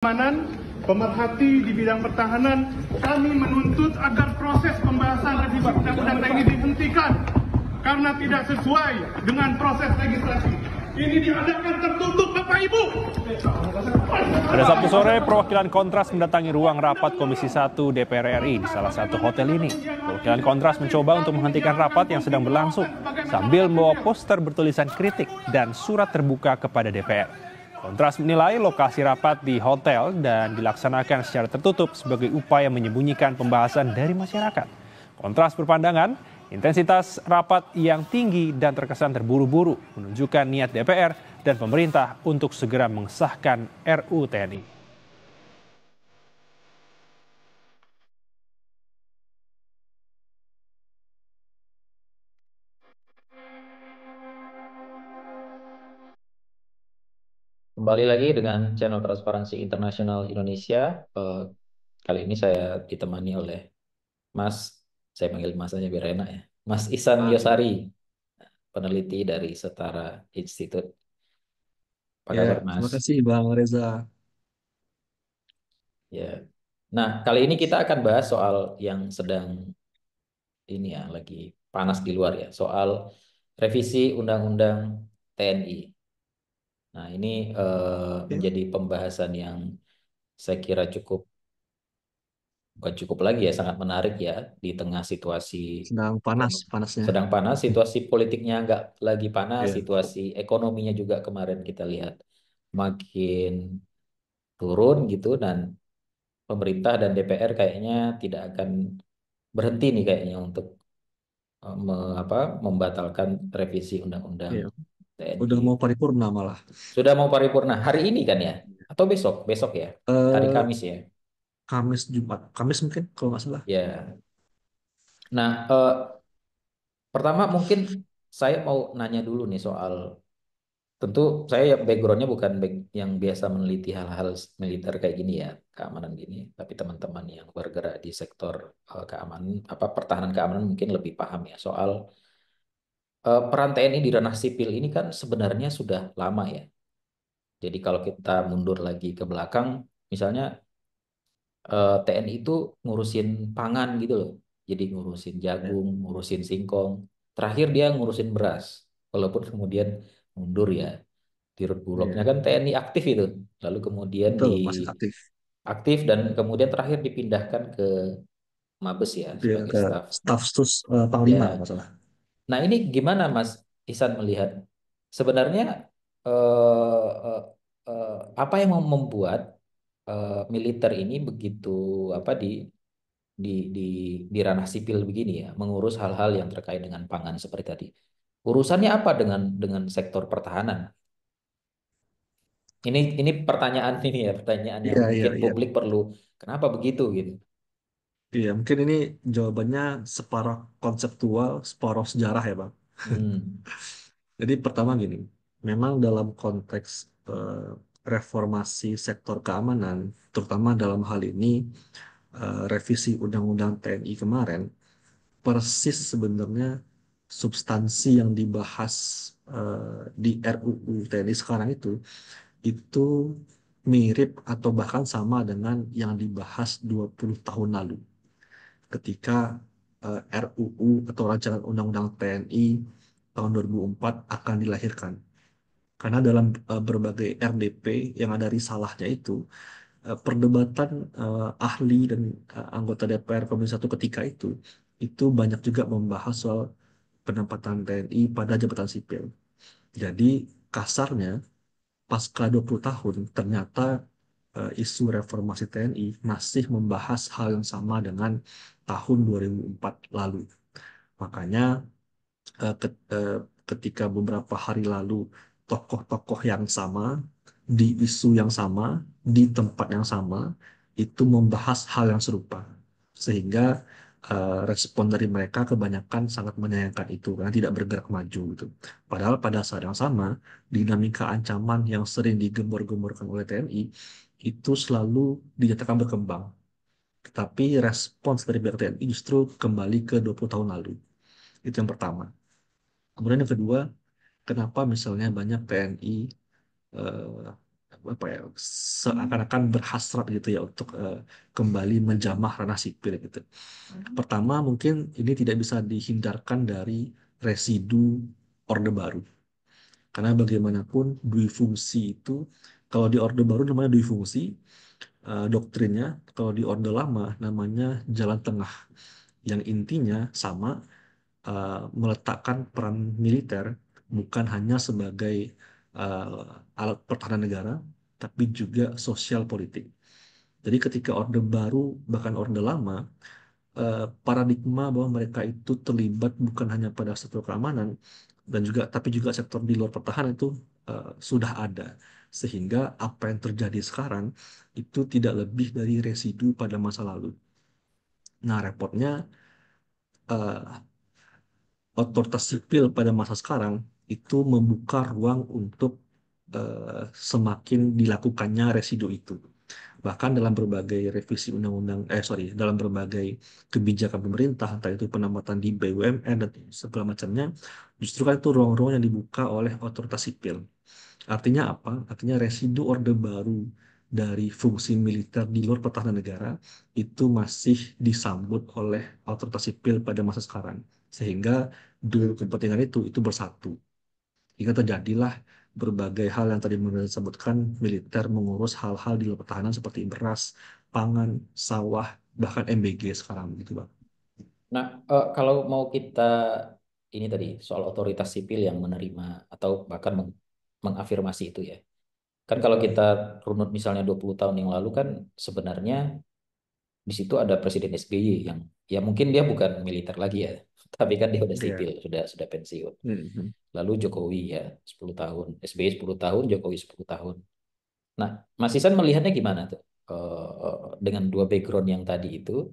Keamanan, pemerhati di bidang pertahanan, kami menuntut agar proses pembahasan revisi undang-undang TNI dihentikan karena tidak sesuai dengan proses legislasi. Ini diadakan tertutup, Bapak Ibu. Pada Sabtu sore, perwakilan Kontras mendatangi ruang rapat Komisi 1 DPR RI di salah satu hotel ini. Perwakilan Kontras mencoba untuk menghentikan rapat yang sedang berlangsung sambil membawa poster bertulisan kritik dan surat terbuka kepada DPR. Kontras menilai lokasi rapat di hotel dan dilaksanakan secara tertutup sebagai upaya menyembunyikan pembahasan dari masyarakat. Kontras berpandangan intensitas rapat yang tinggi dan terkesan terburu-buru menunjukkan niat DPR dan pemerintah untuk segera mengesahkan RUU TNI. Kembali lagi dengan channel Transparansi Internasional Indonesia. Kali ini saya ditemani oleh Mas, saya panggil Mas aja biar enak ya. Mas Ihsan Yosari, peneliti dari Setara Institute. Apa Ya, kabar, terima Mas? kasih Bang Reza. Ya. Nah, kali ini kita akan bahas soal yang sedang ini ya, lagi panas di luar ya, soal revisi Undang-Undang TNI. Nah, ini Ya, menjadi pembahasan yang saya kira bukan cukup lagi ya, sangat menarik ya di tengah situasi sedang panas-panasnya. sedang panas, situasi politiknya nggak lagi panas, Ya, situasi ekonominya juga kemarin kita lihat makin turun gitu, dan pemerintah dan DPR kayaknya tidak akan berhenti nih kayaknya untuk membatalkan revisi Undang-Undang ya, TNI. udah mau paripurna malah. Sudah mau paripurna hari ini kan ya? Atau besok? Besok ya? Hari Eh, Kamis ya? Kamis Jumat, Kamis mungkin kalau nggak salah. Ya. Nah, pertama mungkin saya mau nanya dulu nih soal, tentu saya ya backgroundnya bukan yang biasa meneliti hal-hal militer kayak gini ya, keamanan gini, tapi teman-teman yang bergerak di sektor keamanan, pertahanan keamanan mungkin lebih paham ya soal peran TNI di ranah sipil ini kan sebenarnya sudah lama ya. Jadi kalau kita mundur lagi ke belakang, misalnya TNI itu ngurusin pangan gitu loh. Jadi ngurusin Ya, jagung, ngurusin singkong. Terakhir dia ngurusin beras. Walaupun kemudian mundur ya. Di Rut Bulognya ya, kan TNI aktif itu. Lalu kemudian betul masih aktif. aktif dan kemudian terakhir dipindahkan ke Mabes ya Dia sebagai ke staf. staf sus Panglima kalau Ya. nggak salah. Nah, ini gimana Mas Ihsan melihat sebenarnya eh, apa yang membuat militer ini begitu apa di di di ranah sipil begini ya, mengurus hal-hal yang terkait dengan pangan seperti tadi. Urusannya apa dengan sektor pertahanan? Ini pertanyaan ini ya, pertanyaan yang Iya, iya, mungkin iya. publik perlu, kenapa begitu gitu. Iya, mungkin ini jawabannya separuh konseptual, separuh sejarah ya, Bang. Hmm. Jadi pertama gini, memang dalam konteks reformasi sektor keamanan, terutama dalam hal ini revisi Undang-Undang TNI kemarin, persis sebenarnya substansi yang dibahas di RUU TNI sekarang itu mirip atau bahkan sama dengan yang dibahas 20 tahun lalu ketika RUU atau Rancangan Undang-Undang TNI tahun 2004 akan dilahirkan. Karena dalam berbagai RDP yang ada risalahnya itu, perdebatan ahli dan anggota DPR Komisi 1 ketika itu banyak juga membahas soal penempatan TNI pada jabatan sipil. Jadi kasarnya pasca 20 tahun ternyata isu reformasi TNI masih membahas hal yang sama dengan tahun 2004 lalu. Makanya ketika beberapa hari lalu tokoh-tokoh yang sama di isu yang sama di tempat yang sama itu membahas hal yang serupa sehingga respon dari mereka kebanyakan sangat menyayangkan itu karena tidak bergerak maju gitu. Padahal pada saat yang sama dinamika ancaman yang sering digembor-gemborkan oleh TNI itu selalu dinyatakan berkembang. Tetapi respons dari pihak TNI justru kembali ke 20 tahun lalu. Itu yang pertama. Kemudian yang kedua, kenapa misalnya banyak TNI eh, apa ya, seakan-akan berhasrat gitu ya untuk kembali menjamah ranah sipil gitu. Pertama, mungkin ini tidak bisa dihindarkan dari residu Orde Baru. Karena bagaimanapun dui fungsi itu, kalau di Orde Baru namanya dui fungsi, doktrinnya, kalau di Orde Lama namanya jalan tengah, yang intinya sama, meletakkan peran militer bukan hanya sebagai alat pertahanan negara, tapi juga sosial politik. Jadi ketika Orde Baru, bahkan Orde Lama, paradigma bahwa mereka itu terlibat bukan hanya pada sektor keamanan dan juga tapi juga sektor di luar pertahanan itu sudah ada, sehingga apa yang terjadi sekarang itu tidak lebih dari residu pada masa lalu. Nah, repotnya eh, otoritas sipil pada masa sekarang itu membuka ruang untuk semakin dilakukannya residu itu. Bahkan dalam berbagai revisi undang-undang, dalam berbagai kebijakan pemerintah, entah itu penempatan di BUMN dan segala macamnya, justru kan itu ruang-ruang yang dibuka oleh otoritas sipil. Artinya apa? Artinya residu Orde Baru dari fungsi militer di luar pertahanan negara itu masih disambut oleh otoritas sipil pada masa sekarang. Sehingga dua kepentingan itu bersatu. Hingga terjadilah berbagai hal yang tadi disebutkan, militer mengurus hal-hal di luar pertahanan seperti beras, pangan, sawah, bahkan MBG sekarang gitu, Bang. Nah, kalau mau kita ini tadi soal otoritas sipil yang menerima atau bahkan mengafirmasi itu ya. Kan kalau kita runut misalnya 20 tahun yang lalu kan sebenarnya di situ ada Presiden SBY yang ya mungkin dia bukan militer lagi ya, tapi kan dia udah Iya. sipil, sudah pensiun. Mhm. Lalu Jokowi ya 10 tahun, SBY 10 tahun, Jokowi 10 tahun. Nah, Mas Isan melihatnya gimana tuh? Dengan dua background yang tadi itu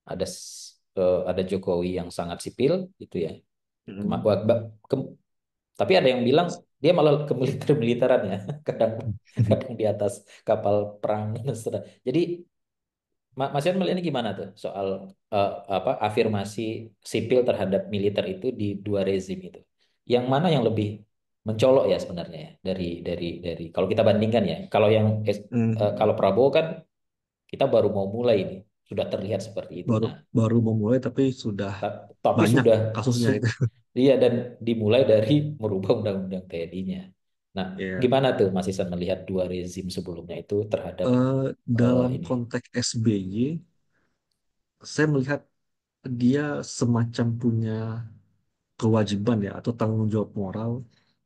ada Jokowi yang sangat sipil gitu ya. Kema- Mhm. wah, ba- ke- tapi ada yang bilang dia malah ke militer-militeran ya, kadang kadang di atas kapal perang. Jadi Mas Yan melihatnya gimana tuh soal apa afirmasi sipil terhadap militer itu di dua rezim itu? Yang mana yang lebih mencolok ya sebenarnya ya dari kalau kita bandingkan ya. Kalau Mhm. Prabowo kan kita baru mau mulai ini sudah terlihat seperti itu. Baru Nah, baru memulai tapi sudah tapi banyak sudah kasusnya itu. iya dan dimulai dari merubah undang-undang TNI-nya. Nah, Ya. gimana tuh Mas Isan melihat dua rezim sebelumnya itu terhadap Eh, dalam ini? konteks SBY, saya melihat dia semacam punya kewajiban ya atau tanggung jawab moral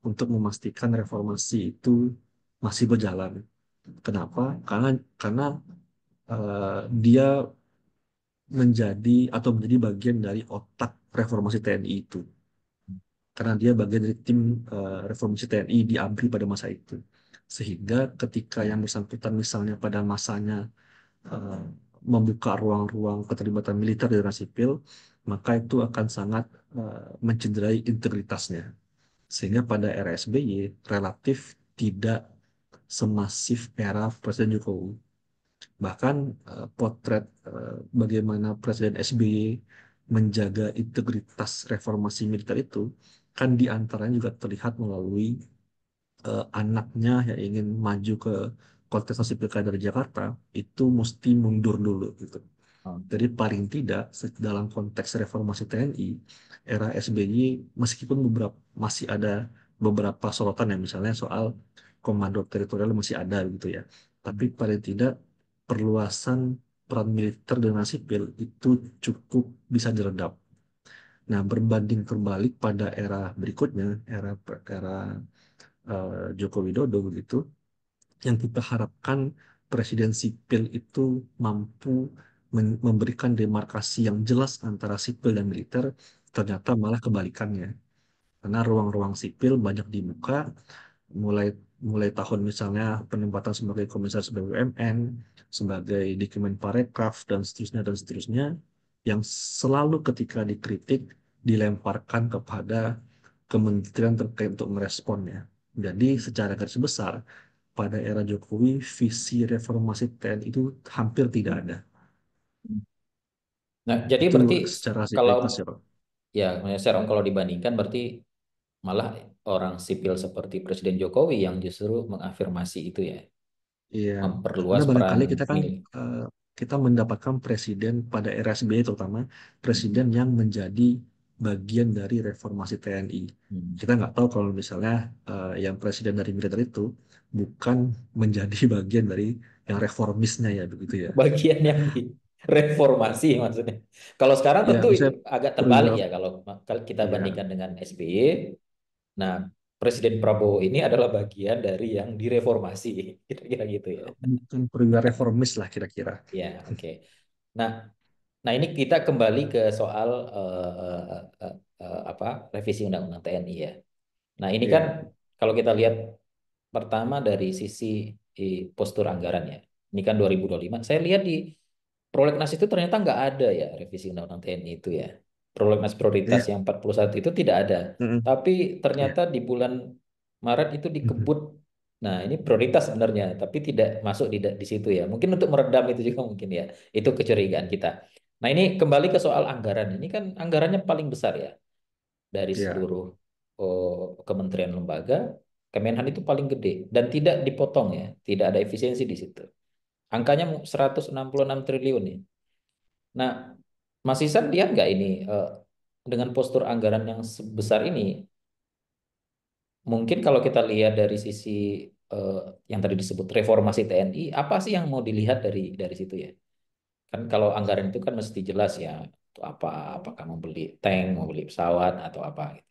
untuk memastikan reformasi itu masih berjalan. Kenapa? Karena dia menjadi atau menjadi bagian dari otak reformasi TNI itu. Karena dia bagian dari tim reformasi TNI di ABRI pada masa itu. Sehingga ketika yang bersangkutan misalnya pada masanya eh, membuka ruang-ruang keterlibatan militer dan sipil, maka itu akan sangat mencederai integritasnya. Sehingga pada era SBY relatif tidak semasif era Presiden Jokowi. Bahkan potret bagaimana Presiden SBY menjaga integritas reformasi militer itu kan diantaranya juga terlihat melalui anaknya yang ingin maju ke kontestasi pilkada di Jakarta itu mesti mundur dulu gitu. Jadi paling tidak dalam konteks reformasi TNI era SBY meskipun masih ada beberapa sorotan ya misalnya soal komando teritorial masih ada gitu ya. Tapi paling tidak perluasan peran militer dengan sipil itu cukup bisa diredam. Nah, berbanding terbalik pada era berikutnya, era Joko Widodo begitu, yang kita harapkan presiden sipil itu mampu memberikan demarkasi yang jelas antara sipil dan militer, ternyata malah kebalikannya. Karena ruang-ruang sipil banyak dibuka, mulai mulai tahun misalnya penempatan sebagai komisaris BUMN, sebagai di Kemenparekraf dan seterusnya, yang selalu ketika dikritik dilemparkan kepada kementerian terkait untuk meresponnya. Jadi secara garis besar pada era Jokowi visi reformasi TNI itu hampir tidak ada. Nah, jadi Itu berarti secara kalau simplitas ya Pak. ya, secara kalau dibandingkan berarti malah orang sipil seperti Presiden Jokowi yang justru mengafirmasi itu ya, Iya, karena memperluas peran barangkali kita kan mil. eh, kita mendapatkan presiden pada era SBY terutama Hmm. presiden yang menjadi bagian dari reformasi TNI. Hmm. Kita nggak tahu kalau misalnya yang presiden dari militer itu bukan menjadi bagian dari yang reformisnya ya begitu ya. Bagian yang direformasi maksudnya. Kalau sekarang Ya, tentu misalnya agak terbalik perwira, ya kalau kita ya bandingkan dengan SBY. Nah, Presiden Prabowo ini adalah bagian dari yang direformasi, kira-kira gitu ya. bukan perwira reformis lah kira-kira. Ya, oke. Nah, nah ini kita kembali ke soal apa revisi Undang-Undang TNI ya. Nah, ini kan Ya, kalau kita lihat pertama dari sisi postur anggaran ya. Ini kan 2025. Saya lihat di prolegnas itu ternyata nggak ada ya revisi Undang-Undang TNI itu ya. Prolegnas prioritas ya, yang 41 itu tidak ada. mm-mm, Tapi ya. ternyata di bulan Maret itu dikebut. Nah, ini prioritas sebenarnya, tapi tidak masuk di situ ya. Mungkin untuk meredam itu juga mungkin ya. Itu kecurigaan kita. Nah, ini kembali ke soal anggaran. Ini kan anggarannya paling besar ya dari Ya. seluruh kementerian lembaga. Kemenhan itu paling gede dan tidak dipotong ya. Tidak ada efisiensi di situ. Angkanya 166 triliun ya. Nah, Mas Isan lihat nggak ini dengan postur anggaran yang sebesar ini, mungkin kalau kita lihat dari sisi eh, yang tadi disebut reformasi TNI, apa sih yang mau dilihat dari situ ya? Kan kalau anggaran itu kan mesti jelas ya, itu apa, apakah mau beli tank, mau beli pesawat atau apa gitu.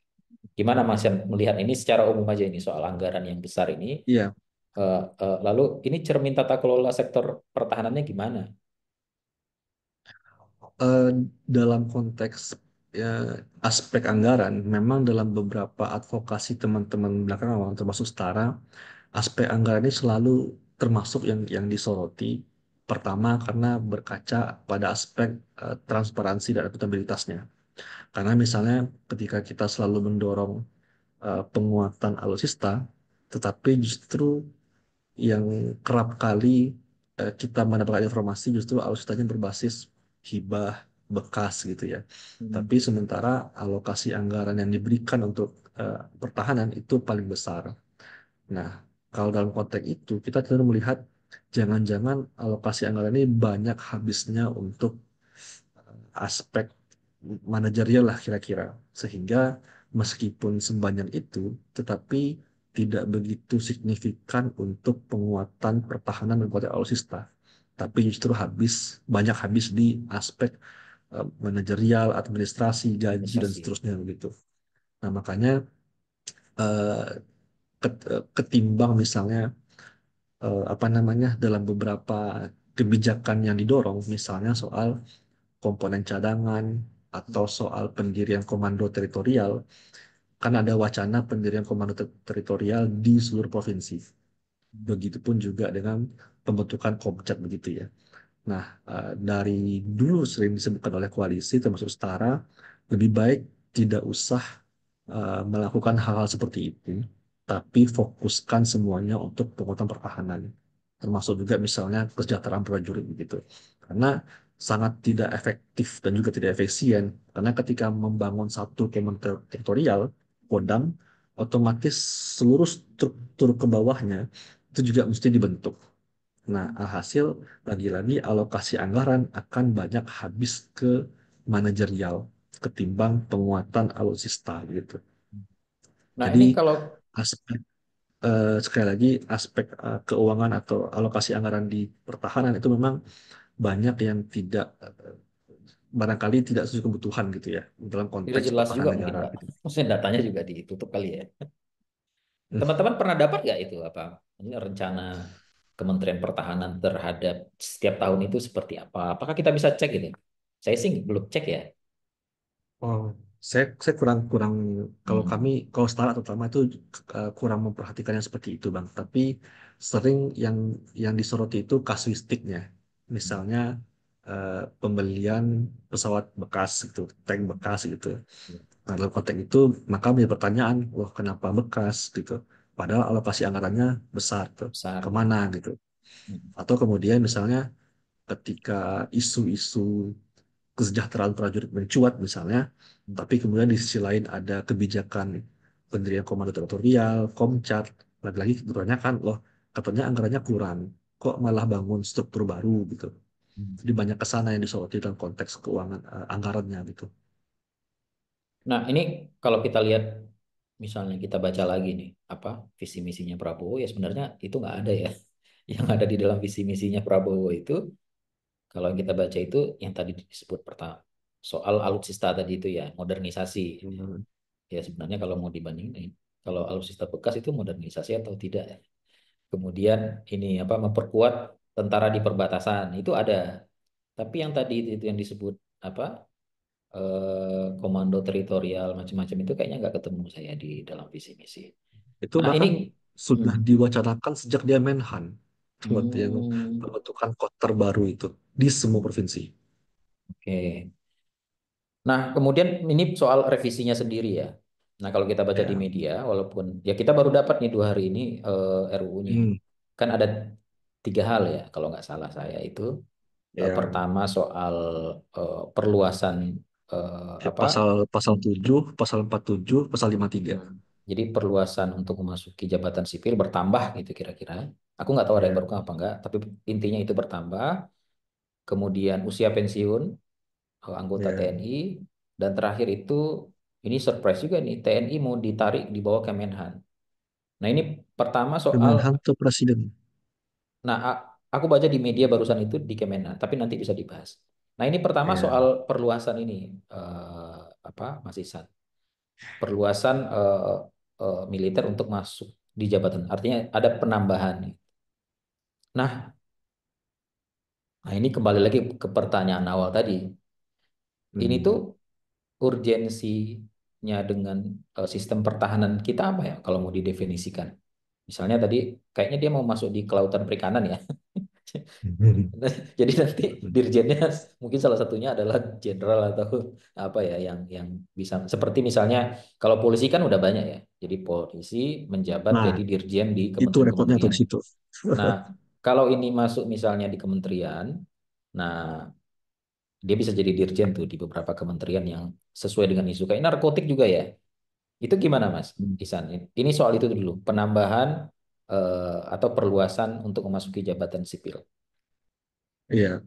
Gimana Mas Isan melihat ini secara umum aja ini soal anggaran yang besar ini, Iya, lalu ini cermin tata kelola sektor pertahanannya gimana? eh, dalam konteks ya, aspek anggaran, memang dalam beberapa advokasi teman-teman belakangan, termasuk Setara, aspek anggaran ini selalu termasuk yang disoroti. Pertama, karena berkaca pada aspek transparansi dan akuntabilitasnya. Karena misalnya ketika kita selalu mendorong penguatan alutsista, tetapi justru yang kerap kali kita mendapatkan informasi justru alutsistanya berbasis hibah bekas gitu ya. Hmm. Tapi sementara alokasi anggaran yang diberikan untuk pertahanan itu paling besar. Nah, kalau dalam konteks itu kita cenderung melihat jangan-jangan alokasi anggaran ini banyak habisnya untuk aspek manajerial lah kira-kira. Sehingga meskipun sebanyak itu, tetapi tidak begitu signifikan untuk penguatan pertahanan dan kualitas alutsista. Tapi justru banyak habis di aspek manajerial, administrasi, gaji, dan Investasi. seterusnya begitu. Nah, makanya eh, ketimbang misalnya apa namanya dalam beberapa kebijakan yang didorong, misalnya soal komponen cadangan atau soal pendirian komando teritorial, kan ada wacana pendirian komando teritorial di seluruh provinsi. Begitupun juga dengan pembentukan Komcat begitu ya. Nah, dari dulu sering disebutkan oleh koalisi termasuk Setara, lebih baik tidak usah melakukan hal-hal seperti itu, tapi fokuskan semuanya untuk penguatan pertahanan, termasuk juga misalnya kesejahteraan prajurit begitu. Karena sangat tidak efektif dan juga tidak efisien, karena ketika membangun satu kementerian teritorial, Kodam, otomatis seluruh struktur ke bawahnya itu juga mesti dibentuk. Nah, alhasil lagi-lagi alokasi anggaran akan banyak habis ke manajerial ketimbang penguatan alutsista gitu. Nah, Jadi ini kalau aspek sekali lagi aspek keuangan atau alokasi anggaran di pertahanan itu memang banyak yang tidak barangkali tidak sesuai kebutuhan gitu ya dalam tidak konteks jelas juga pertahanan mungkin negara Pak. gitu. Maksudnya datanya juga ditutup kali ya. Hmm. Teman-teman pernah dapat nggak itu apa? Ini rencana Kementerian Pertahanan terhadap setiap tahun itu seperti apa? Apakah kita bisa cek gitu? Saya sih belum cek ya. Oh, saya kurang kurang kalau Hmm. kami kalau Setara terutama itu kurang memperhatikan yang seperti itu Bang. Tapi sering yang disoroti itu kasuistiknya. Misalnya pembelian pesawat bekas gitu, tank bekas gitu. Nah, dalam konteks itu maka menjadi pertanyaan, wah kenapa bekas gitu? Padahal alokasi anggarannya besar tuh, Besar. kemana gitu? Hmm. Atau kemudian misalnya ketika isu-isu kesejahteraan prajurit mencuat misalnya, tapi kemudian di sisi lain ada kebijakan pendirian komando teritorial, Komcat, lagi-lagi kebetulannya kan loh katanya anggarannya kurang, kok malah bangun struktur baru gitu. Jadi banyak kesana yang disoroti dalam konteks keuangan anggarannya gitu. Nah, ini kalau kita lihat misalnya kita baca lagi nih apa visi misinya Prabowo ya sebenarnya itu nggak ada ya. Yang ada di dalam visi misinya Prabowo itu kalau yang kita baca itu yang tadi disebut pertama soal alutsista tadi itu ya modernisasi. Hmm. Ya sebenarnya kalau mau dibandingin kalau alutsista bekas itu modernisasi atau tidak ya. Kemudian ini apa memperkuat tentara di perbatasan itu ada. Tapi yang tadi itu yang disebut apa komando teritorial macam-macam itu kayaknya nggak ketemu saya di dalam visi misi. Itu Nah ini bahkan hmm, sudah diwacanakan sejak dia Menhan, buat yang hmm, pembentukan kota terbaru itu di semua provinsi. oke. Nah kemudian ini soal revisinya sendiri ya. Nah kalau kita baca di Ya, media, walaupun ya kita baru dapat nih 2 hari ini RUU-nya, hmm, kan ada 3 hal ya kalau nggak salah saya itu. ya, Pertama soal perluasan ya apa? pasal pasal Hmm, 7, pasal 47, pasal 53. hmm. Jadi perluasan untuk memasuki jabatan sipil bertambah gitu kira-kira. Aku nggak tahu ada yang Ya, berkurang apa enggak, tapi intinya itu bertambah. Kemudian usia pensiun anggota ya. TNI dan terakhir itu ini surprise juga nih TNI mau ditarik di bawah Kemenhan. Nah ini pertama soal, Kemenhan tuh presiden. nah aku baca di media barusan itu di Kemenhan, tapi nanti bisa dibahas. Nah ini pertama Ya, soal perluasan ini apa Mas Isan, perluasan militer untuk masuk di jabatan. Artinya ada penambahan. Nah, nah ini kembali lagi ke pertanyaan awal tadi. Ini tuh hmm. urgensinya dengan sistem pertahanan kita apa ya kalau mau didefinisikan? Misalnya tadi kayaknya dia mau masuk di kelautan perikanan ya. Jadi nanti dirjennya mungkin salah satunya adalah jenderal atau apa ya yang bisa seperti misalnya kalau polisi kan udah banyak ya. Jadi polisi menjabat Nah, jadi dirjen di itu rekodnya tuh kementerian-kementerian. di situ. Nah, kalau ini masuk misalnya di kementerian, nah dia bisa jadi dirjen tuh di beberapa kementerian yang sesuai dengan isu kayak narkotik juga ya. Itu gimana Mas Isan? Ini soal itu dulu, penambahan atau perluasan untuk memasuki jabatan sipil. Iya,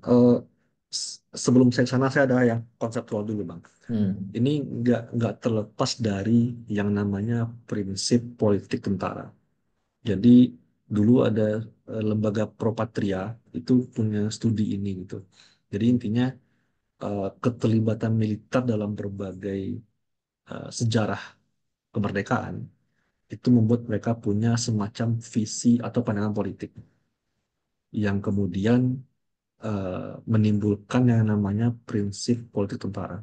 sebelum saya ke sana saya ada yang konseptual dulu, Bang. Hmm. Ini nggak terlepas dari yang namanya prinsip politik tentara. Jadi dulu ada lembaga Propatria itu punya studi ini gitu. Jadi intinya keterlibatan militer dalam berbagai sejarah kemerdekaan itu membuat mereka punya semacam visi atau pandangan politik yang kemudian menimbulkan yang namanya prinsip politik tentara.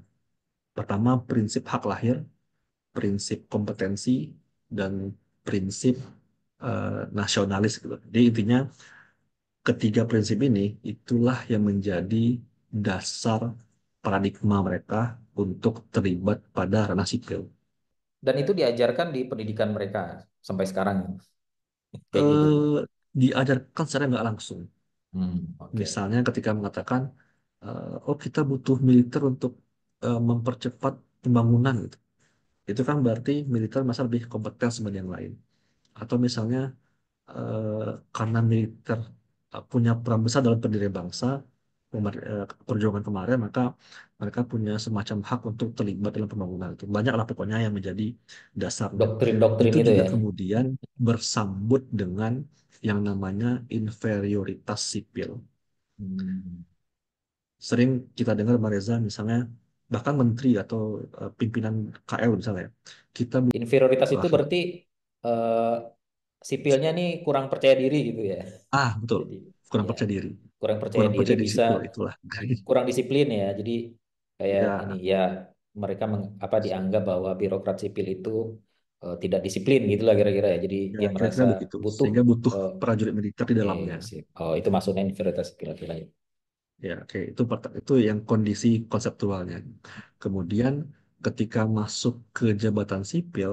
Pertama, prinsip hak lahir, prinsip kompetensi, dan prinsip nasionalis gitu. Jadi intinya ketiga prinsip ini itulah yang menjadi dasar paradigma mereka untuk terlibat pada ranah sipil. Dan itu diajarkan di pendidikan mereka sampai sekarang kayak gitu. Eh, Diajarkan secara nggak langsung. Oke. Misalnya ketika mengatakan, oh kita butuh militer untuk mempercepat pembangunan gitu. Itu kan berarti militer masa lebih kompeten dibanding yang lain. Atau misalnya eh, karena militer punya peran besar dalam pendirian bangsa, perjuangan kemarin, maka mereka punya semacam hak untuk terlibat dalam pembangunan itu. Banyaklah pokoknya yang menjadi dasarnya. Doktrin-doktrin Itu itu juga ya. kemudian bersambut dengan yang namanya inferioritas sipil. Hmm. Sering kita dengar Mbak Reza misalnya, bahkan menteri atau pimpinan KL misalnya, kita Inferioritas butuh itu berarti eh, sipilnya nih kurang percaya diri gitu ya. betul, Jadi kurang ya percaya diri. kurang percaya Kurang diri percaya di bisa sipil itulah. kurang disiplin ya. Jadi kayak ini Ya, ya mereka apa dianggap bahwa birokrat sipil itu tidak disiplin gitulah kira-kira ya. Jadi ya dia merasa kira-kira begitu. butuh Sehingga butuh eh, prajurit militer di oke dalamnya. sip. Oh itu maksudnya inferioritas sipil akhirnya. Ya, oke, itu yang kondisi konseptualnya. Kemudian ketika masuk ke jabatan sipil,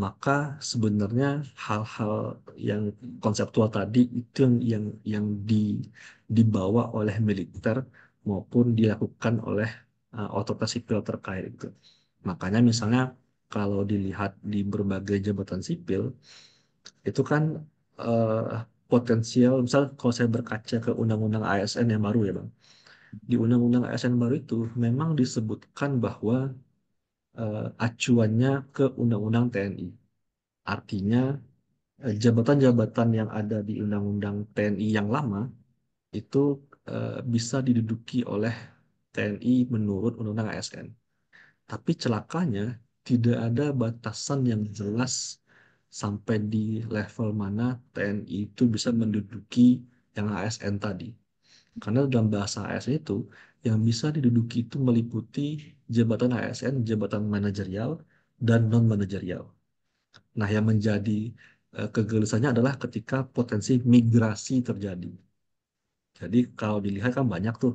maka sebenarnya hal-hal yang konseptual tadi itu yang dibawa oleh militer maupun dilakukan oleh otoritas sipil terkait itu. Makanya misalnya kalau dilihat di berbagai jabatan sipil itu kan eh, potensial, misal kalau saya berkaca ke undang-undang ASN yang baru ya Bang, di undang-undang ASN baru itu memang disebutkan bahwa acuannya ke undang-undang TNI. Artinya jabatan-jabatan yang ada di undang-undang TNI yang lama itu bisa diduduki oleh TNI menurut undang-undang ASN. Tapi celakanya tidak ada batasan yang jelas sampai di level mana TNI itu bisa menduduki yang ASN tadi. Karena dalam bahasa ASN itu yang bisa diduduki itu meliputi jabatan ASN, jabatan manajerial, dan non-manajerial. Nah, yang menjadi kegelisahannya adalah ketika potensi migrasi terjadi. Jadi kalau dilihat kan banyak tuh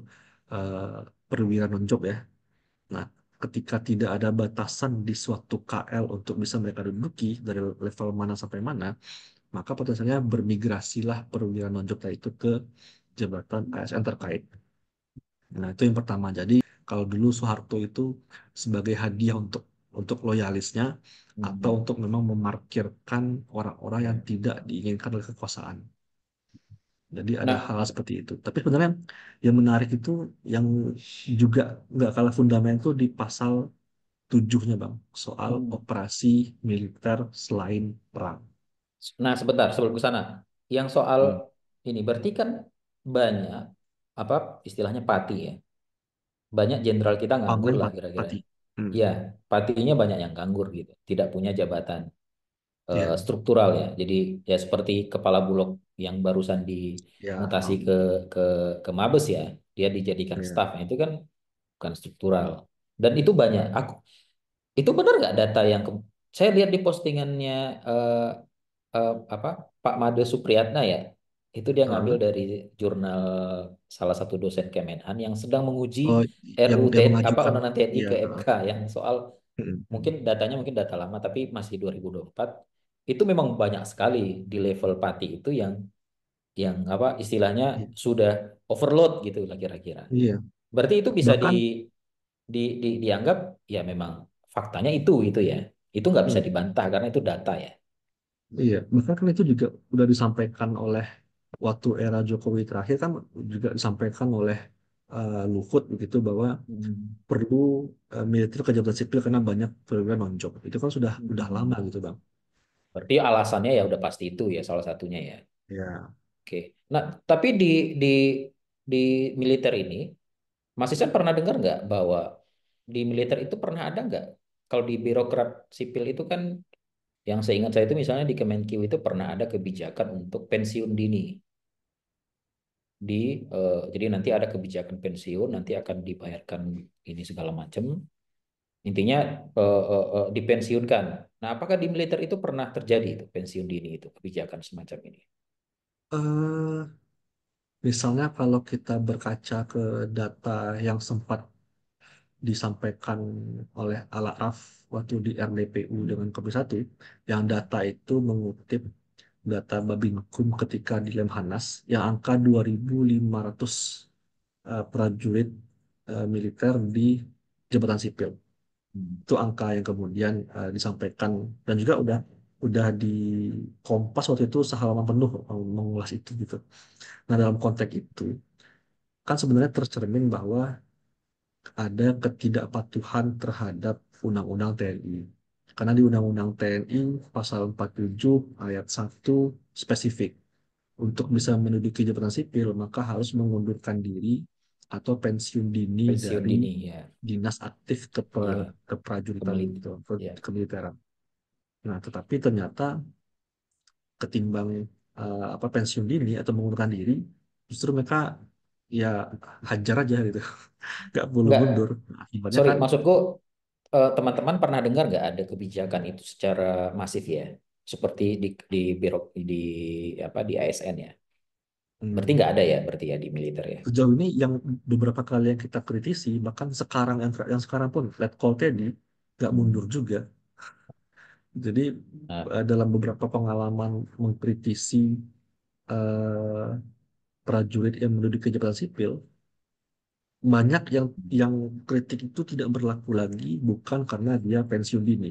eh, perwira non-job ya. Nah, ketika tidak ada batasan di suatu KL untuk bisa mereka duduki dari level mana sampai mana, maka potensialnya bermigrasilah perwira non-job itu ke jabatan ASN terkait. Nah, itu yang pertama. Jadi, kalau dulu Soeharto itu sebagai hadiah untuk loyalisnya atau Hmm. untuk memang memarkirkan orang-orang yang Ya. tidak diinginkan oleh kekuasaan. Jadi ada Nah, hal seperti itu. Tapi sebenarnya yang menarik itu yang juga nggak kalah fundamental itu di pasal 7-nya Bang, soal hmm. operasi militer selain perang. Nah, sebentar sebelum ke sana. Yang soal Hmm. ini berarti kan banyak apa istilahnya pati ya. Banyak jenderal kita nganggur Panggung lah kira-kira. Pati. Hmm. Iya, patinya banyak yang nganggur gitu, tidak punya jabatan Ya, struktural ya. Jadi ya seperti kepala Bulog yang barusan ya, dimutasi ke ke Mabes ya, dia dijadikan ya. staff. Nah, itu kan bukan struktural. Dan itu banyak. Itu benar nggak data yang saya lihat di postingannya eh, apa Pak Made Supriyatna ya, itu dia ngambil Ah. dari jurnal salah satu dosen Kemenhan yang sedang menguji Oh, RUT yang apa mengajukan. Undang-Undang TNI Ya. ke MK yang soal Hmm. mungkin datanya mungkin data lama tapi masih 2024 itu memang banyak sekali di level Pati itu yang apa istilahnya Iya. sudah overload gitu lah kira-kira. Iya. Berarti itu bisa Bahkan, dianggap ya memang faktanya itu ya. Itu nggak bisa hmm, dibantah karena itu data ya. iya, bahkan kan itu juga udah disampaikan oleh waktu era Jokowi terakhir kan juga disampaikan oleh Luhut begitu bahwa Hmm. perlu militer ke jabatan sipil karena banyak perwira non-job. Itu kan sudah lama Hmm. gitu Bang. Berarti alasannya ya udah pasti itu ya salah satunya ya. Ya. Oke. Nah, tapi di di militer ini, Mas Isan pernah dengar nggak bahwa di militer itu pernah ada nggak? Kalau di birokrat sipil itu kan, yang seingat saya itu misalnya di Kemenq itu pernah ada kebijakan untuk pensiun dini. Jadi nanti ada kebijakan pensiun, nanti akan dibayarkan ini segala macam. Intinya dipensiunkan. Nah, apakah di militer itu pernah terjadi itu pensiun dini itu kebijakan semacam ini? eh Misalnya kalau kita berkaca ke data yang sempat disampaikan oleh Al-Araf waktu di RDPU dengan Komisi 1, yang data itu mengutip data Babinkum ketika di Lemhanas, yang angka 2.500 prajurit militer di jabatan sipil. Hmm. Itu angka yang kemudian disampaikan dan juga udah di Kompas waktu itu sehalaman penuh mengulas itu gitu. Nah, dalam konteks itu kan sebenarnya tercermin bahwa ada ketidakpatuhan terhadap Undang-Undang TNI. Karena di Undang-Undang TNI pasal 47 ayat 1 spesifik untuk bisa menduduki jabatan sipil maka harus mengundurkan diri atau pensiun dini Pensiun dari dini ya. dinas aktif Iya, keprajuritan kemelit. gitu, Ya. kemiliteran. Nah, tetapi ternyata ketimbang apa pensiun dini atau mengundurkan diri, justru mereka ya hajar aja gitu, nggak perlu Enggak, mundur. Nah, akibatnya sorry, kan maksudku teman-teman pernah dengar nggak ada kebijakan itu secara masif ya, seperti di biro di apa di ASN ya. Berarti hmm, nggak ada ya, berarti ya di militer ya. sejauh ini yang beberapa kali yang kita kritisi, bahkan sekarang yang sekarang pun Letkol Teddy nggak mundur Hmm. juga. Jadi Nah, dalam beberapa pengalaman mengkritisi eh, prajurit yang menduduki jabatan sipil, banyak yang kritik itu tidak berlaku lagi bukan karena dia pensiun dini,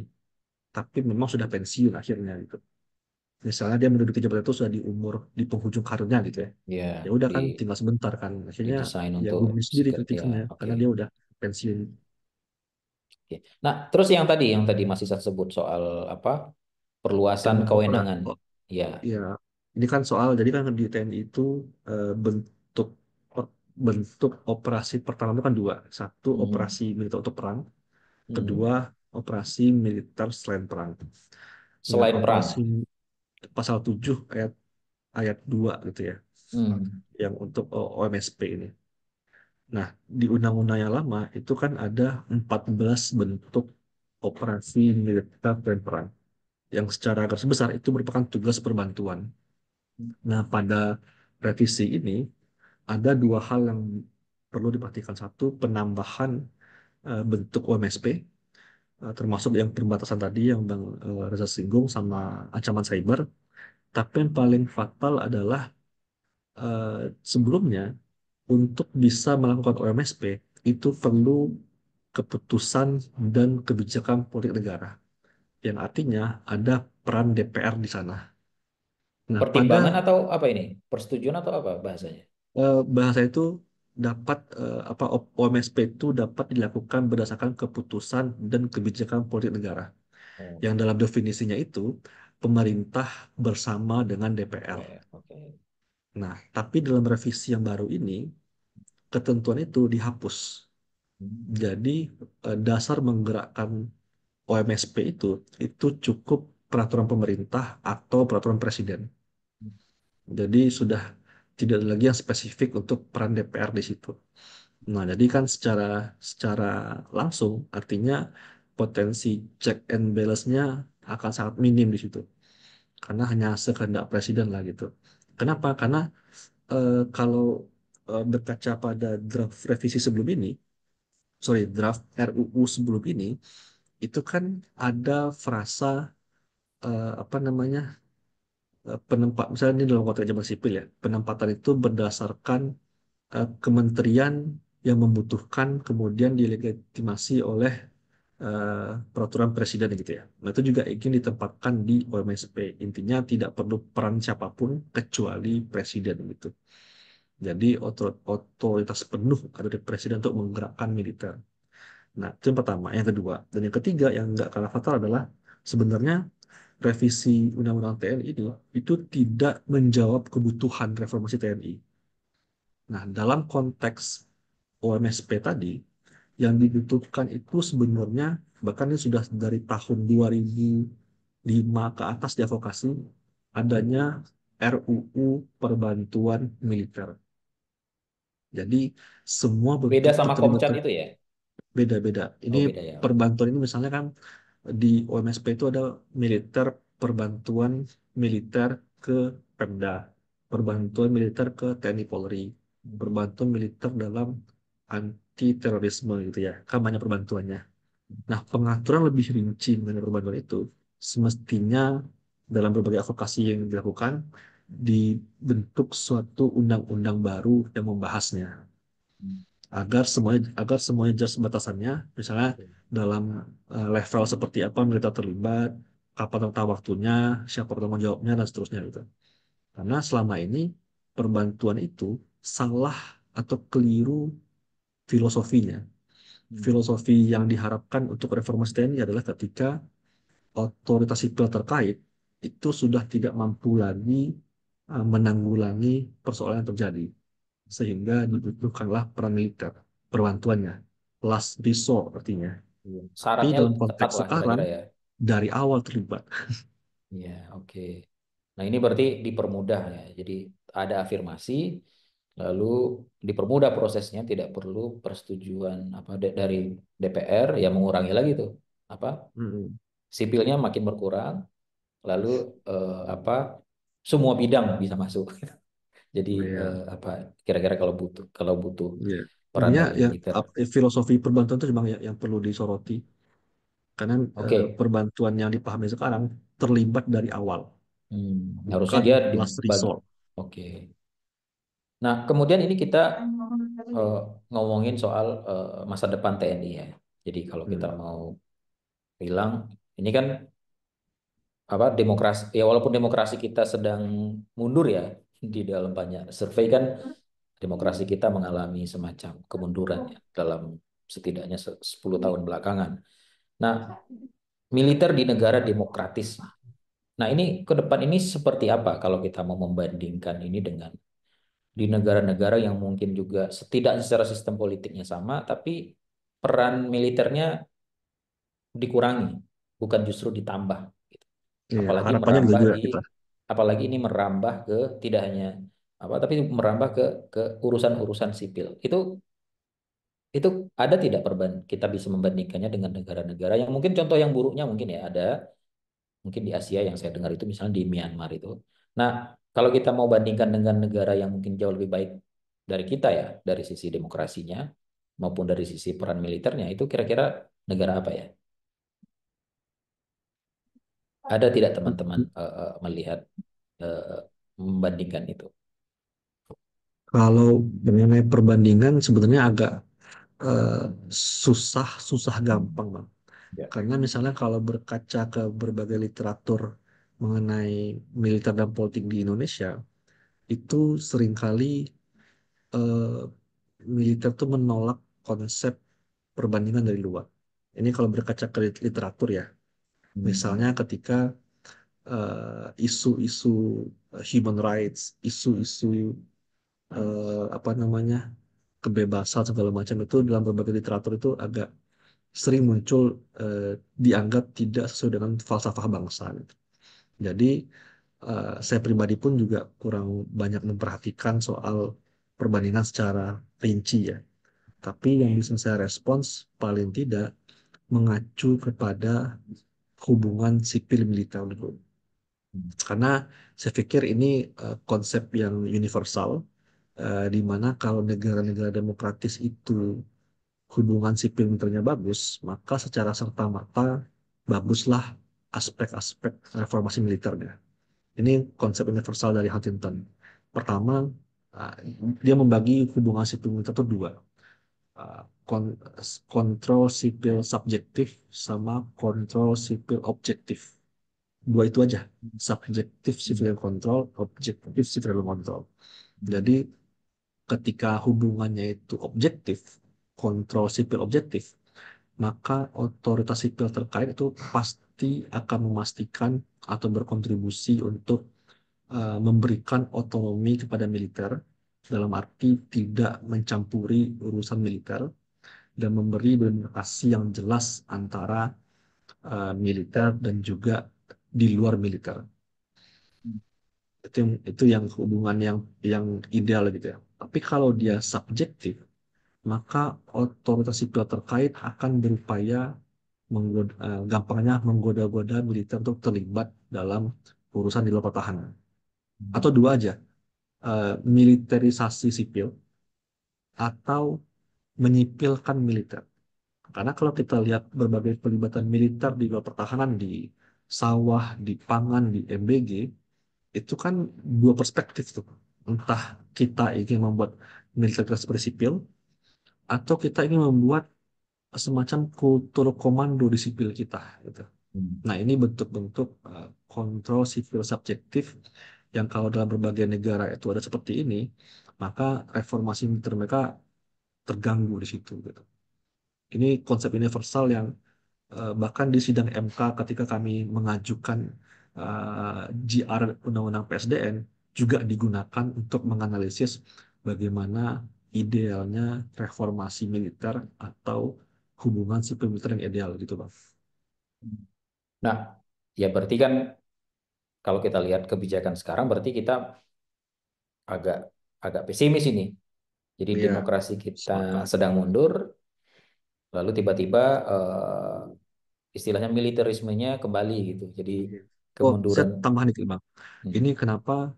tapi memang sudah pensiun akhirnya gitu. Misalnya dia menduduki jabatan itu sudah di penghujung karirnya gitu ya. Ya, Ya udah di kan tinggal sebentar kan. Akhirnya didesain ya untuk gugur sendiri ya, kritikannya oke. karena dia udah pensiun. Oke. Nah, terus yang tadi masih saya sebut soal apa? Perluasan Yang kewenangan. oh, Ya. ya ini kan soal jadi kan di TNI itu bentuk bentuk operasi pertama itu kan dua. Satu Mhm. operasi militer untuk perang, kedua Mhm. operasi militer selain perang. Nah, Selain operasi perang. pasal 7 ayat ayat 2 gitu ya, Hmm. yang untuk OMSP ini. Nah, di undang-undang yang lama itu kan ada 14 bentuk operasi militer dan perang yang secara garis besar itu merupakan tugas perbantuan. Nah, pada revisi ini ada dua hal yang perlu diperhatikan. Satu, penambahan bentuk OMSP, termasuk yang perbatasan tadi yang Bang Reza singgung sama ancaman cyber. Tapi yang paling fatal adalah sebelumnya untuk bisa melakukan OMSP itu perlu keputusan dan kebijakan politik negara, yang artinya ada peran DPR di sana. Nah, Pertimbangan pada atau apa ini? Persetujuan atau apa bahasanya? bahasa itu dapat OMSP itu dapat dilakukan berdasarkan keputusan dan kebijakan politik negara. Oh, Yang dalam definisinya itu pemerintah bersama dengan DPR. DPR. Oke. Nah, tapi dalam revisi yang baru ini ketentuan itu dihapus. Hmm. Jadi dasar menggerakkan OMSP itu cukup peraturan pemerintah atau peraturan presiden. Jadi sudah tidak ada lagi yang spesifik untuk peran DPR di situ. Nah, jadi kan secara secara langsung artinya potensi check and balance-nya akan sangat minim di situ. Karena hanya sekehendak presiden lah gitu. Kenapa? Karena kalau berkaca pada draft revisi sebelum ini, sorry, draft RUU sebelum ini, itu kan ada frasa apa namanya penempat, misalnya ini dalam konteks jabatan sipil ya, penempatan itu berdasarkan kementerian yang membutuhkan kemudian dilegitimasi oleh peraturan presiden gitu ya. Nah, itu juga ingin ditempatkan di OMSP. Intinya tidak perlu peran siapapun kecuali presiden gitu. Jadi otoritas penuh ada di presiden untuk menggerakkan militer. Nah, itu yang pertama. Yang kedua dan yang ketiga yang nggak kalah fatal adalah sebenarnya revisi Undang-Undang TNI ini itu tidak menjawab kebutuhan reformasi TNI. Nah, dalam konteks OMSP tadi, yang dibutuhkan itu sebenarnya bahkan ini sudah dari tahun 2005 ke atas diadvokasi adanya RUU Perbantuan Militer. Jadi semua Beda bentuk sama Komcat keterlibatan itu ya? beda-beda. Ini Oh, beda ya. Oke. perbantuan ini misalnya kan di OMSP itu ada militer, perbantuan militer ke Pemda, perbantuan militer ke TNI Polri, perbantuan militer dalam anti terorisme gitu ya. Kan banyak perbantuannya. Nah, pengaturan lebih rinci mengenai perbantuan itu semestinya dalam berbagai advokasi yang dilakukan dibentuk suatu undang-undang baru yang membahasnya agar semuanya jelas batasannya, misalnya dalam level seperti apa militer terlibat, kapan rentang waktunya, siapa bertanggung jawabnya dan seterusnya gitu. Karena selama ini perbantuan itu salah atau keliru filosofinya. Filosofi yang diharapkan untuk reformasi TNI adalah ketika otoritas sipil terkait itu sudah tidak mampu lagi menanggulangi persoalan yang terjadi, sehingga dibutuhkanlah peran militer, perbantuannya, last resort artinya. Tapi Syaratnya dalam ketat konteks lah sekarang, kira-kira ya. dari awal terlibat. Iya, oke. Nah, ini berarti dipermudah ya. Jadi ada afirmasi, lalu dipermudah prosesnya, tidak perlu persetujuan apa dari DPR, ya mengurangi lagi tuh apa Hmm, sipilnya makin berkurang, lalu apa semua bidang bisa masuk. Jadi ya, apa kira-kira kalau butuh ya. peran Intinya dari ya militer. filosofi perbantuan itu memang yang perlu disoroti karena Oke. perbantuan yang dipahami sekarang terlibat dari awal, Harusnya bukan dia last dibagi. resort. Oke. Nah, kemudian ini kita eh, ngomongin soal masa depan TNI ya. Jadi kalau kita Hmm, mau bilang, ini kan apa demokrasi ya, walaupun demokrasi kita sedang mundur ya, di dalam banyak survei kan demokrasi kita mengalami semacam kemunduran ya dalam setidaknya 10 tahun belakangan. Nah, militer di negara demokratis. Nah, ini ke depan ini seperti apa kalau kita mau membandingkan ini dengan di negara-negara yang mungkin juga setidaknya secara sistem politiknya sama, tapi peran militernya dikurangi, bukan justru ditambah, gitu. Iya, Apalagi harapannya gitu merambah juga di, kita. apalagi ini merambah ke tidak hanya apa, tapi merambah ke urusan-urusan sipil. Itu ada tidak kita bisa membandingkannya dengan negara-negara yang mungkin contoh yang buruknya mungkin ya ada mungkin di Asia yang saya dengar itu misalnya di Myanmar itu. Nah, kalau kita mau bandingkan dengan negara yang mungkin jauh lebih baik dari kita ya, dari sisi demokrasinya maupun dari sisi peran militernya, itu kira-kira negara apa ya? Ada tidak teman-teman melihat eh, membandingkan itu? Kalau mengenai perbandingan sebenarnya agak eh, susah, susah gampang, Bang. Ya. Karena misalnya kalau berkaca ke berbagai literatur mengenai militer dan politik di Indonesia, itu seringkali eh, militer tuh menolak konsep perbandingan dari luar. Ini kalau berkaca ke literatur ya, Hmm. misalnya ketika isu-isu human rights, isu-isu apa namanya kebebasan segala macam itu dalam berbagai literatur itu agak sering muncul dianggap tidak sesuai dengan falsafah bangsa, gitu. Jadi saya pribadi pun juga kurang banyak memperhatikan soal perbandingan secara rinci ya. Tapi yang bisa saya respons paling tidak mengacu kepada hubungan sipil militer dulu. Karena saya pikir ini konsep yang universal, di mana kalau negara-negara demokratis itu hubungan sipil militernya bagus, maka secara serta-merta baguslah aspek-aspek reformasi militernya. Ini konsep universal dari Huntington. Pertama, uh, dia membagi hubungan sipil militer itu dua. Uh, kon- kontrol sipil subjektif sama kontrol sipil objektif. Dua itu aja. Subjektif civilian control, objektif civilian control. Jadi ketika hubungannya itu objektif, kontrol sipil objektif, maka otoritas sipil terkait itu pasti akan memastikan atau berkontribusi untuk memberikan otonomi kepada militer dalam arti tidak mencampuri urusan militer dan memberi demarkasi yang jelas antara militer dan juga di luar militer. Itu yang hubungan yang ideal gitu ya. Tapi kalau dia subjektif, maka otoritas sipil terkait akan berupaya gampangnya menggoda-goda militer untuk terlibat dalam urusan di luar pertahanan. Atau dua aja, militerisasi sipil atau menyipilkan militer. Karena kalau kita lihat berbagai pelibatan militer di luar pertahanan, di sawah, di pangan, di MBG, itu kan dua perspektif tuh. Entah kita ingin membuat militer kita seperti sipil, atau kita ingin membuat semacam kultur komando di sipil kita, gitu. Hmm. Nah, ini bentuk-bentuk kontrol sipil subjektif yang kalau dalam berbagai negara itu ada seperti ini, maka reformasi militer mereka terganggu di situ, gitu. Ini konsep universal yang bahkan di sidang MK ketika kami mengajukan GR Undang-Undang PSDN juga digunakan untuk menganalisis bagaimana idealnya reformasi militer atau hubungan sipil militer yang ideal gitu, Bang. Nah, ya berarti kan kalau kita lihat kebijakan sekarang berarti kita agak agak pesimis ini. Jadi Iya, demokrasi kita sepakat. sedang mundur, lalu tiba-tiba istilahnya militerismenya kembali gitu. Jadi Iya. Oh, saya kemunduran. tambahan itu, Bang. Hmm. Ini kenapa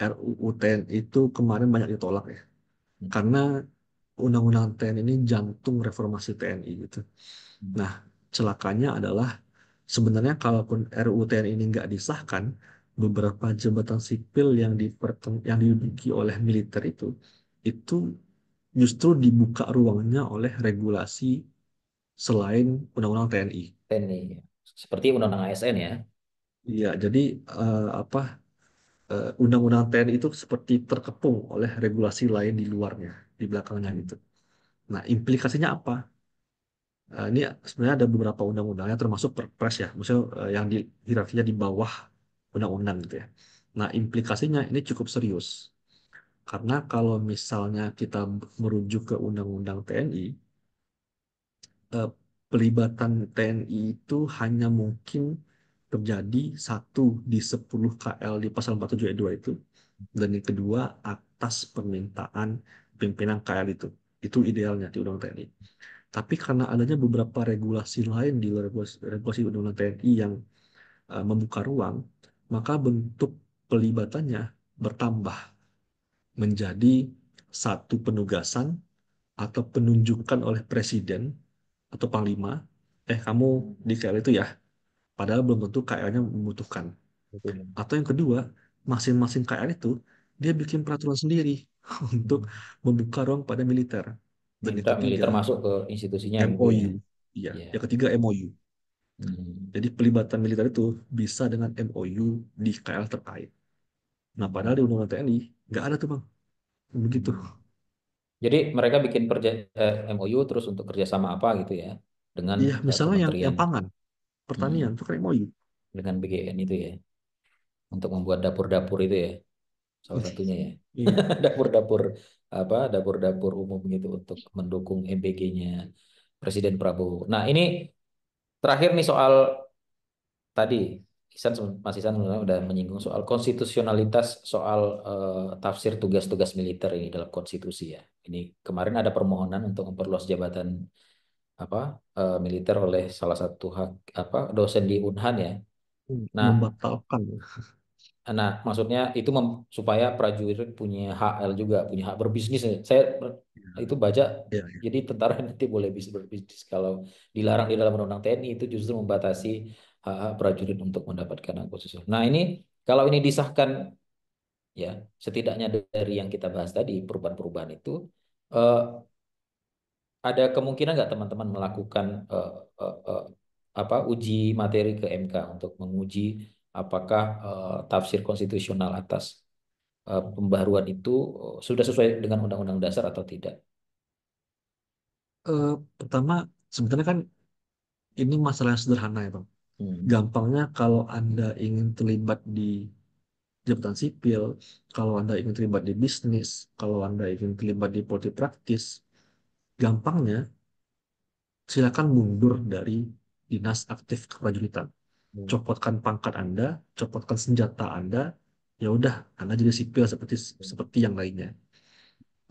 RUU TNI itu kemarin banyak ditolak ya? Hmm. Karena Undang-Undang TNI ini jantung reformasi TNI gitu. Hmm. Nah, celakanya adalah sebenarnya kalaupun RUU TNI ini nggak disahkan, beberapa jabatan sipil yang diduduki oleh militer itu justru dibuka ruangnya oleh regulasi selain Undang-Undang TNI. TNI. Seperti Undang-Undang ASN ya. Iya, jadi apa undang-undang TNI itu seperti terkepung oleh regulasi lain di luarnya, di belakangnya gitu. Nah, implikasinya apa? Ini sebenarnya ada beberapa undang-undangnya termasuk Perpres ya, maksudnya yang di hierarkinya di bawah undang-undang gitu ya. Nah, implikasinya ini cukup serius karena kalau misalnya kita merujuk ke Undang-Undang TNI, eh, pelibatan TNI itu hanya mungkin terjadi satu di 10 KL di pasal 47 ayat 2 itu, dan yang kedua atas permintaan pimpinan KL itu. Itu idealnya di Undang TNI. Tapi karena adanya beberapa regulasi lain di luar regulasi Undang-Undang TNI yang membuka ruang, maka bentuk pelibatannya bertambah menjadi satu penugasan atau penunjukan oleh presiden atau panglima, kamu di KL itu ya, padahal belum tentu KL-nya membutuhkan. Betul. Atau yang kedua, masing-masing KL itu dia bikin peraturan sendiri untuk membuka ruang pada militer. Dan yang Minta ketiga, militer masuk ke institusinya gitu ya. MOU. Iya, Iya. yang ketiga MOU. Hmm. Jadi pelibatan militer itu bisa dengan MOU di KL terkait. Nah, padahal di Undang-Undang TNI nggak ada tuh bang, begitu. Jadi mereka bikin MOU terus untuk kerjasama apa gitu ya dengan Iya, misalnya yang kementerian, pangan, pertanian hmm, itu kan MOU. dengan BGN itu ya untuk membuat dapur-dapur itu ya salah satunya ya. Iya. Dapur-dapur apa dapur-dapur umum gitu untuk mendukung MBG-nya Presiden Prabowo. Nah, ini terakhir nih soal tadi Mas Isan sebenarnya udah menyinggung soal konstitusionalitas soal tafsir tugas-tugas militer ini dalam konstitusi ya. Ini kemarin ada permohonan untuk memperluas jabatan apa militer oleh salah satu apa dosen di Unhan ya. Nah, Membatalkan. Nah, maksudnya itu supaya prajurit punya HL juga, punya hak berbisnis. Itu baca, Iya, iya. jadi tentara nanti boleh bisa berbisnis. Kalau dilarang di dalam undang-undang TNI itu justru membatasi hak-hak prajurit untuk mendapatkan hak khusus. Nah, ini kalau ini disahkan ya, setidaknya dari yang kita bahas tadi perubahan-perubahan itu eh, ada kemungkinan nggak teman-teman melakukan eh, eh, eh, apa uji materi ke MK untuk menguji apakah tafsir konstitusional atas pembaruan itu sudah sesuai dengan Undang-Undang Dasar atau tidak? Eh, Pertama, sebenarnya kan ini masalah yang sederhana ya bang. Hmm. Gampangnya kalau Anda ingin terlibat di jabatan sipil, kalau Anda ingin terlibat di bisnis, kalau Anda ingin terlibat di politik praktis, gampangnya silakan mundur dari dinas aktif keprajuritan. Hmm. Copotkan pangkat Anda, copotkan senjata Anda, ya udah, Anda jadi sipil seperti seperti yang lainnya.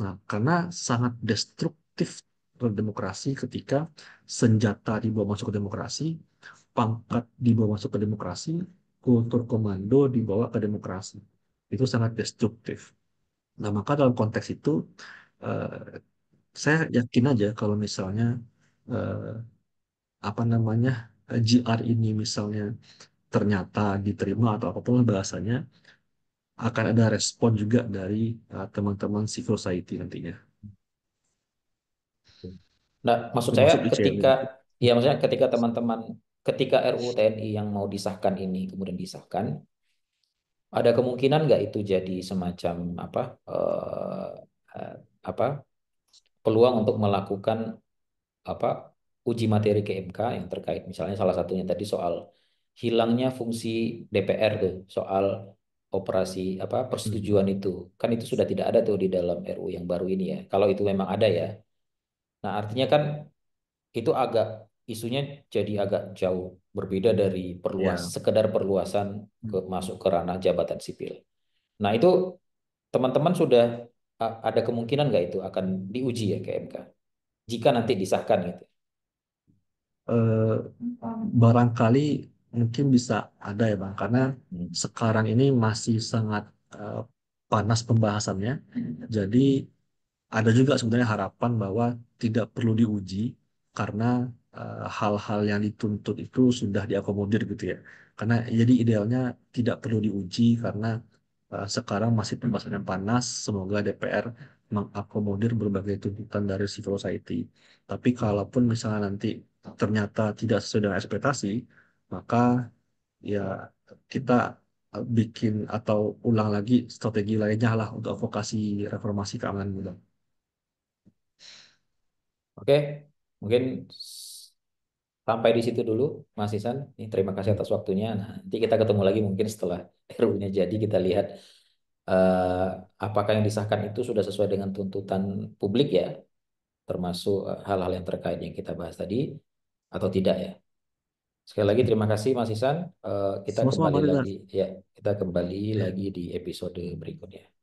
Nah, karena sangat destruktif terhadap demokrasi ketika senjata dibawa masuk ke demokrasi, pangkat dibawa masuk ke demokrasi, kultur komando dibawa ke demokrasi. Itu sangat destruktif. Nah, maka dalam konteks itu, eh, saya yakin aja kalau misalnya eh, apa namanya GR ini misalnya ternyata diterima atau apapun lah bahasanya, akan ada respon juga dari teman-teman civil society nantinya, Nah, maksud saya termasuk ICW. ketika ya maksudnya ketika RUU TNI yang mau disahkan ini kemudian disahkan, ada kemungkinan nggak itu jadi semacam apa eh, apa peluang untuk melakukan apa uji materi ke MK yang terkait misalnya salah satunya tadi soal hilangnya fungsi DPR tuh soal operasi apa Hmm. persetujuan itu kan itu sudah tidak ada tuh di dalam RU yang baru ini ya kalau itu memang ada ya nah artinya kan itu agak isunya jadi agak jauh berbeda dari Ya, sekedar perluasan masuk ke ranah jabatan sipil nah itu teman-teman sudah ada kemungkinan nggak itu akan diuji ya ke MK jika nanti disahkan gitu. eh, barangkali mungkin bisa ada ya Bang, karena Hmm. sekarang ini masih sangat eh, panas pembahasannya. Jadi ada juga sebenarnya harapan bahwa tidak perlu diuji karena hal-hal yang dituntut itu sudah diakomodir gitu ya. Karena jadi idealnya tidak perlu diuji karena sekarang masih pembahasan yang panas. Semoga DPR mengakomodir berbagai tuntutan dari civil society. Tapi kalaupun misalnya nanti ternyata tidak sesuai dengan ekspektasi, maka ya kita bikin atau ulang lagi strategi lainnya lah untuk advokasi reformasi keamanan muda. Oke, mungkin sampai di situ dulu, Mas Isan. Ini terima kasih atas waktunya. Nah, nanti kita ketemu lagi mungkin setelah RUU-nya jadi, kita lihat eh, apakah yang disahkan itu sudah sesuai dengan tuntutan publik ya, termasuk hal-hal yang terkait yang kita bahas tadi atau tidak ya. Sekali lagi terima kasih Mas Isan. Kita Sama-sama kembali Pak Reza. lagi ya, kita kembali lagi di episode berikutnya.